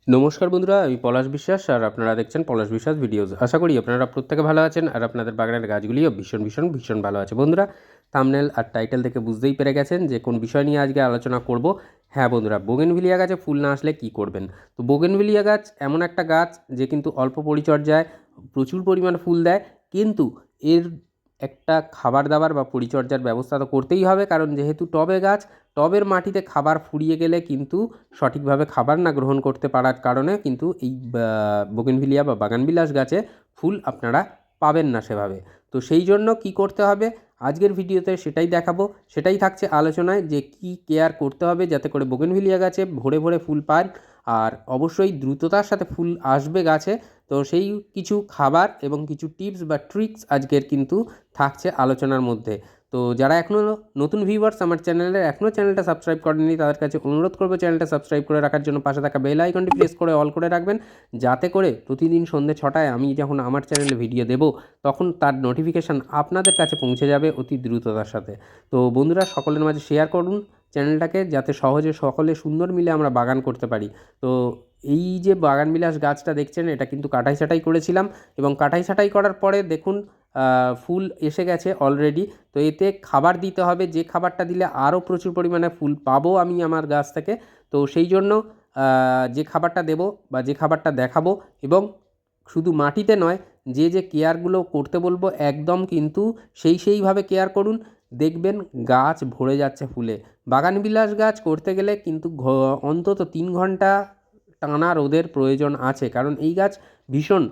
নমস্কার বন্ধুরা, আমি পলাশ বিশ্বাস আর আপনারা দেখছেন পলাশ বিশ্বাস ভিডিওস। আশা করি আপনারা প্রত্যেকে ভালো আছেন আর আপনাদের বাগানের গাছগুলিও ভীষণ ভীষণ ভীষণ ভালো আছে। বন্ধুরা, থাম্বনেল আর টাইটেল থেকে বুঝতেই পেরে গেছেন যে কোন বিষয় নিয়ে আজকে আলোচনা করব। হ্যাঁ বন্ধুরা, বোগেনভিলিয়া গাছে ফুল না আসলে কী করবেন। তো বোগেনভিলিয়া গাছ এমন একটা গাছ যে কিন্তু অল্প পরিচর্যায় প্রচুর পরিমাণে ফুল দেয়, কিন্তু এর একটা খাবার দাবার বা পরিচর্যার ব্যবস্থা তো করতেই হবে, কারণ যেহেতু টবে গাছ, টবের মাটিতে খাবার ফুরিয়ে গেলে কিন্তু সঠিকভাবে খাবার না গ্রহণ করতে পারার কারণে কিন্তু এই বোগেনভিলিয়া বা বাগানবিলাস গাছে ফুল আপনারা পাবেন না সেভাবে। তো সেই জন্য কি করতে হবে আজকের ভিডিওতে সেটাই দেখাবো, সেটাই থাকছে আলোচনায় যে কি কেয়ার করতে হবে যাতে করে বোগেনভিলিয়া গাছে ভরে ভরে ফুল পান আর অবশ্যই দ্রুততার সাথে ফুল আসবে গাছে। তো সেই কিছু খাবার এবং কিছু টিপস বা ট্রিক্স আজকের কিন্তু থাকছে আলোচনার মধ্যে। তো যারা এখনও নতুন ভিউয়ার্স আমার চ্যানেলের এখনও চ্যানেলটা সাবস্ক্রাইব করেননি তাদের কাছে অনুরোধ করবো চ্যানেলটা সাবস্ক্রাইব করে রাখার জন্য, পাশে থাকা বেল আইকনটি প্রেস করে অল করে রাখবেন, যাতে করে প্রতিদিন সন্ধ্যে 6টায় আমি যখন আমার চ্যানেলে ভিডিও দেব তখন তার নোটিফিকেশান আপনাদের কাছে পৌঁছে যাবে অতি দ্রুততার সাথে। তো বন্ধুরা, সকলের মাঝে শেয়ার করুন চ্যানেলটাকে, যাতে সহজে সকলে সুন্দর মিলে আমরা বাগান করতে পারি। তো এই যে বাগানবিলাস গাছটা দেখছেন, এটা কিন্তু কাটাই ছাঁটাই করেছিলাম এবং কাটাই ছাঁটাই করার পরে দেখুন ফুল এসে গেছে অলরেডি। তো এতে খাবার দিতে হবে, যে খাবারটা দিলে আরও প্রচুর পরিমাণে ফুল পাবো আমি আমার গাছ থেকে। তো সেই জন্য যে খাবারটা দেবো বা যে খাবারটা দেখাবো, এবং শুধু মাটিতে নয়, যে কেয়ারগুলো করতে বলবো একদম কিন্তু সেইভাবে কেয়ার করুন, দেখবেন গাছ ভরে যাচ্ছে ফুলে। বাগানবিলাস গাছ করতে গেলে কিন্তু অন্তত 3 ঘন্টা টানা রোদের প্রয়োজন আছে, কারণ এই গাছ ভীষণ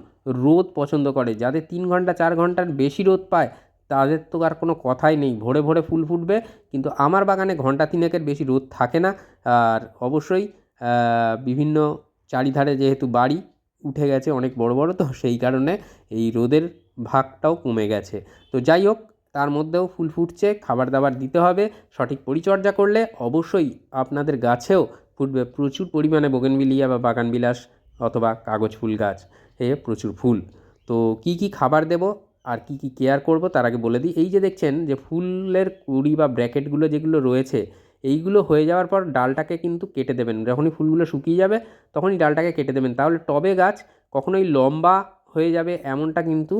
রোদ পছন্দ করে। যাদের 3 ঘন্টা 4 ঘন্টার বেশি রোদ পায় তাদের তো আর কোনো কথাই নেই, ভরে ভরে ফুল ফুটবে। কিন্তু আমার বাগানে ঘন্টা 3-এর বেশি রোদ থাকে না। আর অবশ্যই বিভিন্ন চারিধারে যেহেতু বাড়ি উঠে গেছে অনেক বড় বড়, তো সেই কারণে এই রোদের ভাগটাও কমে গেছে। তো যাই হোক, তার মধ্যেও ফুল ফুটছে, খাবার দাবার দিতে হবে, সঠিক পরিচর্যা করলে অবশ্যই আপনাদের গাছেও ফুটবে প্রচুর পরিমাণে বোগেনভিলিয়া বা বাগানবিলাস অথবা কাগজ ফুল গাছ এ প্রচুর ফুল। তো কি কি খাবার দেব আর কি কি কেয়ার করব তার আগে বলে দিই। এই যে দেখছেন যে ফুলের কুঁড়ি বা ব্র্যাকেটগুলো যেগুলো রয়েছে, এইগুলো হয়ে যাওয়ার পর ডালটাকে কিন্তু কেটে দেবেন। যখনই ফুলগুলো শুকিয়ে যাবে তখনই ডালটাকে কেটে দেবেন, তাহলে টবে গাছ কখনোই লম্বা হয়ে যাবে এমনটা কিন্তু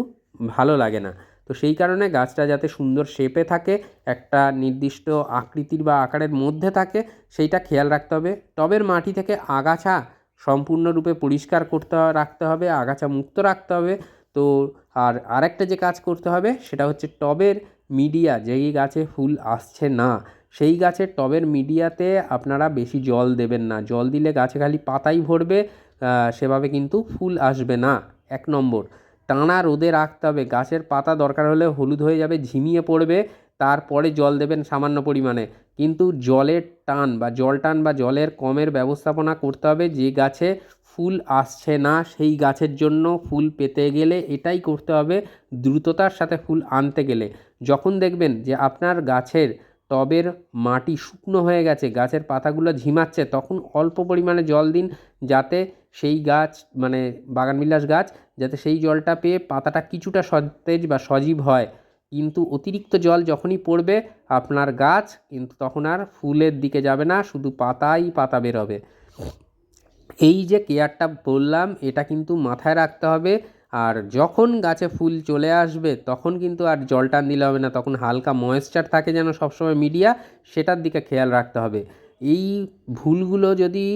ভালো লাগে না। তো সেই কারণে গাছটা যাতে সুন্দর শেপে থাকে, একটা নির্দিষ্ট আকৃতির বা আকারের মধ্যে থাকে, সেইটা খেয়াল রাখতে হবে। টবের মাটি থেকে আগাছা সম্পূর্ণরূপে পরিষ্কার করতে রাখতে হবে, আগাছা মুক্ত রাখতে হবে। তো আর আরেকটা যে কাজ করতে হবে সেটা হচ্ছে টবের মিডিয়া, যেই গাছে ফুল আসছে না সেই গাছের টবের মিডিয়াতে আপনারা বেশি জল দেবেন না। জল দিলে গাছে খালি পাতাই ভরবে, সেভাবে কিন্তু ফুল আসবে না। 1 নম্বর, টানা রোদে রাখতে হবে। গাছের পাতা দরকার হলে হলুদ হয়ে যাবে, ঝিমিয়ে পড়বে, তারপরে জল দেবেন সামান্য পরিমাণে। কিন্তু জলের টান বা জল টান বা জলের কমের ব্যবস্থাপনা করতে হবে। যে গাছে ফুল আসছে না সেই গাছের জন্য ফুল পেতে গেলে এটাই করতে হবে, দ্রুততার সাথে ফুল আনতে গেলে। যখন দেখবেন যে আপনার গাছের টবের মাটি শুকনো হয়ে গেছে, গাছের পাতাগুলো ঝিমাচ্ছে, তখন অল্প পরিমাণে জল দিন, যাতে সেই গাছ মানে বাগানবিলাস গাছ যাতে সেই জলটা পেয়ে পাতাটা কিছুটা সতেজ বা সজীব হয়। কিন্তু অতিরিক্ত জল যখনই পড়বে আপনার গাছ কিন্তু তখন আর ফুলের দিকে যাবে না, শুধু পাতাই পাতা বেরোবে। এই যে কেয়ারটা বললাম এটা কিন্তু মাথায় রাখতে হবে। আর যখন গাছে ফুল চলে আসবে তখন কিন্তু আর জল টান দিলে হবে না, তখন হালকা ময়েশ্চার থাকে যেন সবসময় মিডিয়া, সেটার দিকে খেয়াল রাখতে হবে। এই ভুলগুলো যদি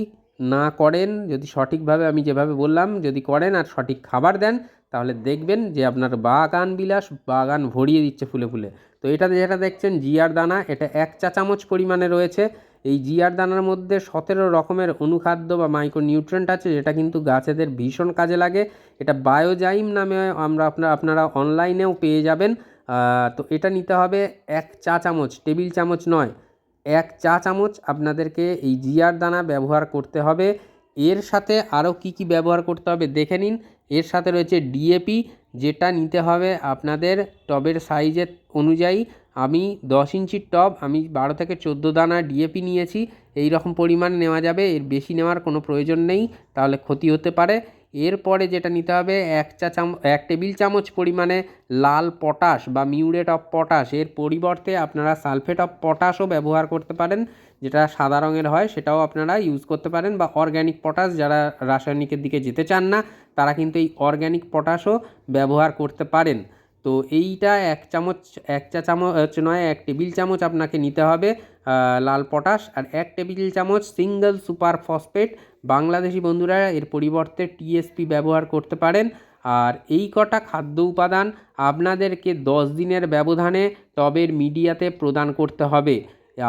না করেন, যদি সঠিকভাবে আমি যেভাবে বললাম যদি করেন আর সঠিক খাবার দেন, তাহলে দেখবেন যে আপনার বাগানবিলাস বাগান ভরিয়ে দিচ্ছে ফুলে ফুলে। তো এটা যেটা দেখছেন জিআর দানা, এটা 1 চা চামচ পরিমাণে রয়েছে। এই জিআর দানার মধ্যে 17 রকমের অনুখাদ্য বা মাইক্রোনিউট্রিয়েন্ট আছে, যেটা কিন্তু গাছেদের ভীষণ কাজে লাগে। এটা বায়োজাইম নামে আপনারা অনলাইনেও পেয়ে যাবেন। তো এটা নিতে হবে 1 চা চামচ, টেবিল চামচ নয়, 1 চা চামচ আপনাদেরকে এই জিআর দানা ব্যবহার করতে হবে। এর সাথে আরও কি কি ব্যবহার করতে হবে দেখে নিন। এর সাথে রয়েছে ডিএপি, যেটা নিতে হবে আপনাদের টবের সাইজের অনুযায়ী। আমি 10 ইঞ্চির টব, আমি 12 থেকে 14 দানা ডিএপি নিয়েছি। এই রকম পরিমাণ নেওয়া যাবে, এর বেশি নেওয়ার কোনো প্রয়োজন নেই, তাহলে ক্ষতি হতে পারে। এরপরে যেটা নিতে হবে 1 টেবিল চামচ পরিমাণে লাল পটাশ বা মিউরেট অফ পটাশ, এর পরিবর্তে আপনারা সালফেট অফ পটাশও ব্যবহার করতে পারেন, যেটা সাদা রঙের হয়, সেটাও আপনারা ইউজ করতে পারেন। বা অর্গ্যানিক পটাশ, যারা রাসায়নিকের দিকে যেতে চান না তারা কিন্তু এই অর্গ্যানিক পটাশও ব্যবহার করতে পারেন। তো এইটা 1 টেবিল চামচ আপনাকে নিতে হবে লাল পটাশ, আর 1 টেবিল চামচ সিঙ্গেল সুপার ফসফেট। বাংলাদেশি বন্ধুরা এর পরিবর্তে টিএসপি ব্যবহার করতে পারেন। আর এই কটা খাদ্য উপাদান আপনাদেরকে 10 দিনের ব্যবধানে টবের মিডিয়াতে প্রদান করতে হবে।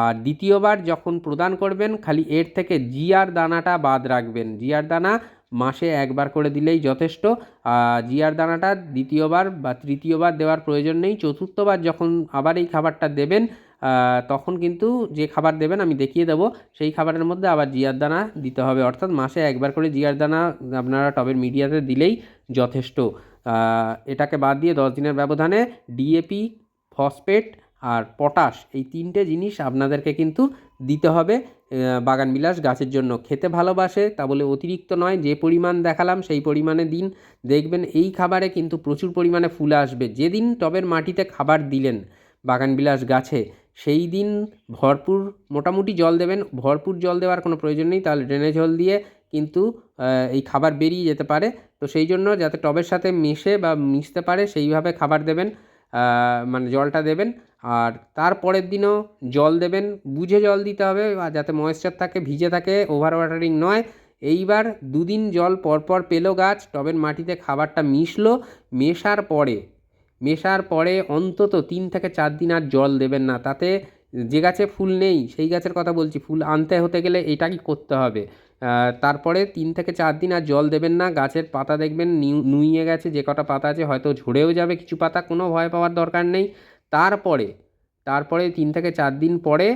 আর দ্বিতীয়বার যখন প্রদান করবেন খালি এর থেকে জিআর দানাটা বাদ রাখবেন। জিআর দানা মাসে একবার করে দিলেই যথেষ্ট। জিআর দানাটা দ্বিতীয়বার বা তৃতীয়বার দেওয়ার প্রয়োজন নেই। চতুর্থবার যখন আবার এই খাবারটা দেবেন তখন কিন্তু যে খাবার দেবেন আমি দেখিয়ে দেবো, সেই খাবারের মধ্যে আবার জিআর দানা দিতে হবে। অর্থাৎ মাসে একবার করে জিআর দানা আপনারা টবের মিডিয়াতে দিলেই যথেষ্ট। এটাকে বাদ দিয়ে 10 দিনের ব্যবধানে ডিএপি, ফসফেট আর পটাশ, এই 3টে জিনিস আপনাদেরকে কিন্তু দিতে হবে বাগানবিলাস গাছের জন্য। খেতে ভালোবাসে তা বলে অতিরিক্ত নয়, যে পরিমাণ দেখালাম সেই পরিমাণে দিন। দেখবেন এই খাবারে কিন্তু প্রচুর পরিমাণে ফুল আসবে। যেদিন টবের মাটিতে খাবার দিলেন বাগানবিলাস গাছে সেই দিন ভরপুর মোটামুটি জল দেবেন। ভরপুর জল দেওয়ার কোনো প্রয়োজন নেই, তাহলে ড্রেনেজ হোল দিয়ে কিন্তু এই খাবার বেরিয়ে যেতে পারে। তো সেই জন্য যাতে টবের সাথে মেশে বা মিশতে পারে সেইভাবে খাবার দেবেন, মানে জলটা দেবেন। আর তারপরের দিনও জল দেবেন, বুঝে জল দিতে হবে যাতে ময়েশ্চার থাকে, ভিজে থাকে, ওভার ওয়াটারিং নয়। এইবার 2 দিন জল পরপর পেলো গাছ, টবের মাটিতে খাবারটা মেশার পরে অন্তত 3 থেকে 4 দিন আর জল দেবেন না। তাতে যে গাছে ফুল নেই সেই গাছের কথা বলছি, ফুল আনতে হতে গেলে এটাই করতে হবে। তারপরে 3 থেকে 4 দিন আর জল দেবেন না। গাছের পাতা দেখবেন নুইয়ে গেছে, যে কটা পাতা আছে হয়তো ঝরেও যাবে কিছু পাতা, কোনো ভয় পাওয়ার দরকার নেই। তারপরে 3 থেকে 4 দিন পরে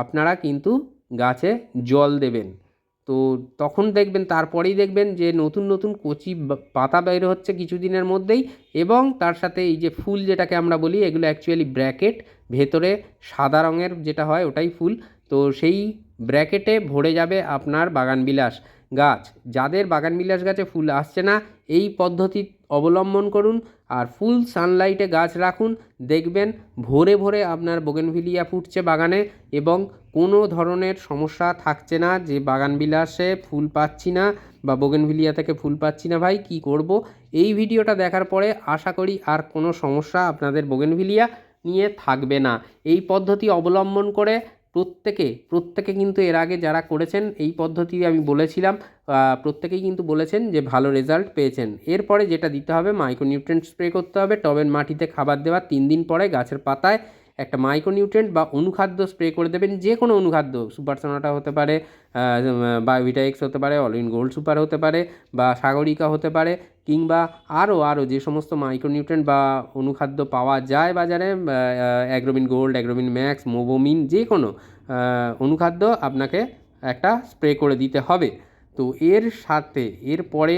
আপনারা কিন্তু গাছে জল দেবেন। তো তখন দেখবেন, তারপরেই দেখবেন যে নতুন নতুন কচি পাতা বের হচ্ছে কিছুদিনের মধ্যেই, এবং তার সাথে এই যে ফুল যেটাকে আমরা বলি, এগুলো অ্যাকচুয়ালি ব্র্যাকেট, ভেতরে সাদা রঙের যেটা হয় ওটাই ফুল। তো সেই ব্র্যাকেটে ভরে যাবে আপনার বাগানবিলাস গাছ। যাদের বাগানবিলাস গাছে ফুল আসছে না, এই পদ্ধতি অবলম্বন করুন আর ফুল সানলাইটে গাছ রাখুন। দেখবেন ভরে ভরে আপনার বোগেনভিলিয়া ফুটছে বাগানে, এবং কোনো ধরনের সমস্যা থাকছে না যে বাগানবিলাসে ফুল পাচ্ছি না বা বোগেনভিলিয়া থেকে ফুল পাচ্ছি না, ভাই কী করব। এই ভিডিওটা দেখার পরে আশা করি আর কোনো সমস্যা আপনাদের বোগেনভিলিয়া নিয়ে থাকবে না। এই পদ্ধতি অবলম্বন করে প্রত্যেকে কিন্তু এর আগে যারা করেছেন এই পদ্ধতি আমি বলেছিলাম, প্রত্যেকেই কিন্তু বলেছেন যে ভালো রেজাল্ট পেয়েছেন। এরপরে যেটা দিতে হবে, মাইক্রোনিউট্রিয়েন্ট স্প্রে করতে হবে। টবের মাটিতে খাবার দেওয়ার 3 দিন পরে গাছের পাতায় একটা মাইক্রোনিউট্রিয়েন্ট বা অনুখাদ্য স্প্রে করে দেবেন। যে কোনো অনুখাদ্য, সুপার সোনাটা হতে পারে, বায়োভিটা এক্স হতে পারে, অল ইন গোল্ড সুপার হতে পারে, বা সাগরিকা হতে পারে, কিংবা আরও যে সমস্ত মাইক্রোনিউট্রিয়েন্ট বা অনুখাদ্য পাওয়া যায় বাজারে, অ্যাগ্রোমিন গোল্ড, অ্যাগ্রোমিন ম্যাক্স, মোবোমিন, যে কোনো অনুখাদ্য আপনাকে একটা স্প্রে করে দিতে হবে। তো এর সাথে এরপরে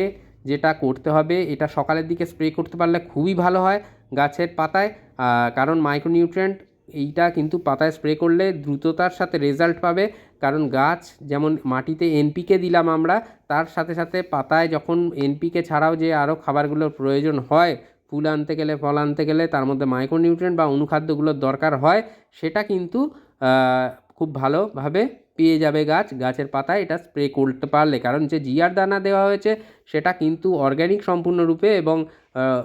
যেটা করতে হবে, এটা সকালের দিকে স্প্রে করতে পারলে খুবই ভালো হয় গাছের পাতায়, কারণ মাইক্রোনিউট্রিয়েন্ট এইটা কিন্তু পাতায় স্প্রে করলে দ্রুততার সাথে রেজাল্ট পাবে। কারণ গাছ যেমন মাটিতে এনপিকে দিলাম আমরা, তার সাথে সাথে পাতায় যখন এনপিকে ছাড়াও যে আরও খাবারগুলোর প্রয়োজন হয়, ফুল আনতে গেলে, ফল আনতে গেলে, তার মধ্যে মাইক্রোনিউট্রিয়েন্ট বা অনুখাদ্যগুলোর দরকার হয়, সেটা কিন্তু খুব ভালোভাবে পেয়ে যাবে গাছের পাতায় এটা স্প্রে করতে পারলে। কারণ যে জিআর দানা দেওয়া হয়েছে সেটা কিন্তু অর্গ্যানিক সম্পূর্ণরূপে, এবং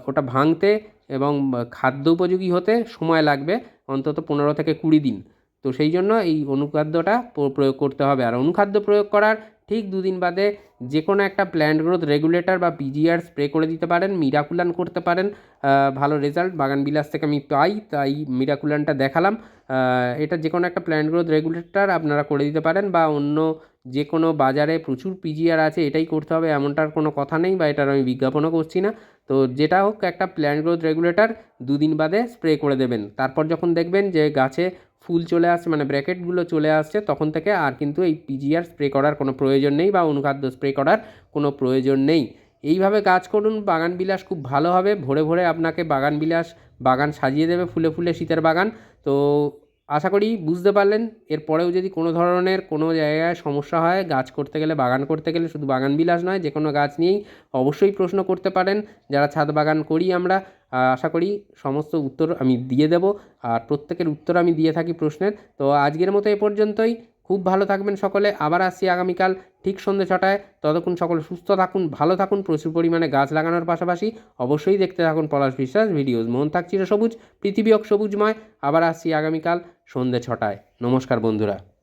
ওটা ভাঙতে এবং খাদ্য উপযোগী হতে সময় লাগবে অন্তত 15 থেকে 20 দিন। তো সেই জন্য এই অনুখাদ্যটা প্রয়োগ করতে হবে। আর অনুখাদ্য প্রয়োগ করার ঠিক 2 দিন বাদে যে কোনো একটা প্ল্যান্ট গ্রোথ রেগুলেটর বা পিজিআর স্প্রে করে দিতে পারেন। মিরাকুলান করতে পারেন, ভালো রেজাল্ট বাগানবিলাস থেকে আমি পাই, তাই মিরাকুলানটা দেখালাম। এটা যে কোনো একটা প্ল্যান্ট গ্রোথ রেগুলেটর আপনারা করে দিতে পারেন, বা অন্য যে কোনো বাজারে প্রচুর পিজিআর আছে এটাই করতে হবে এমনটার কোনো কথা নেই, বা এটার আমি বিজ্ঞাপনও করছি না। তো যেটা হোক, একটা প্ল্যান্ট গ্রোথ রেগুলেটর 2 দিন বাদে স্প্রে করে দেবেন। তারপর যখন দেখবেন যে গাছে ফুল চলে আসছে, মানে ব্র্যাকেটগুলো চলে আসছে, তখন থেকে আর কিন্তু এই পিজিআর স্প্রে করার কোনো প্রয়োজন নেই বা অনুখাদ্য স্প্রে করার কোনো প্রয়োজন নেই। এইভাবে কাজ করুন, বাগানবিলাস খুব ভালো হবে। ভরে ভরে আপনাকে বাগান সাজিয়ে দেবে ফুলে ফুলে শীতের বাগান। তো আশা করি বুঝতে পারলেন। এরপরেও যদি কোনো ধরনের কোনো জায়গায় সমস্যা হয় গাছ করতে গেলে, বাগান করতে গেলে, শুধু বাগান বিলাস নয়, যে কোনো গাছ নিয়েই অবশ্যই প্রশ্ন করতে পারেন। যারা ছাদ বাগান করি আমরা, আশা করি সমস্ত উত্তর আমি দিয়ে দেব, আর প্রত্যেকের উত্তর আমি দিয়ে থাকি প্রশ্নের। তো আজকের মতো এ পর্যন্তই। খুব ভালো থাকবেন সকলে। আবার আসছি আগামীকাল ঠিক সন্ধ্যে 6টায়। ততক্ষণ সকলে সুস্থ থাকুন, ভালো থাকুন, প্রচুর পরিমাণে গাছ লাগানোর পাশাপাশি অবশ্যই দেখতে থাকুন পলাশ বিশ্বাস ভিডিওস। মন থাক চিরসবুজ, পৃথিবী হোক সবুজময়। আবার আসছি আগামীকাল সন্ধ্যে 6টায়। নমস্কার বন্ধুরা।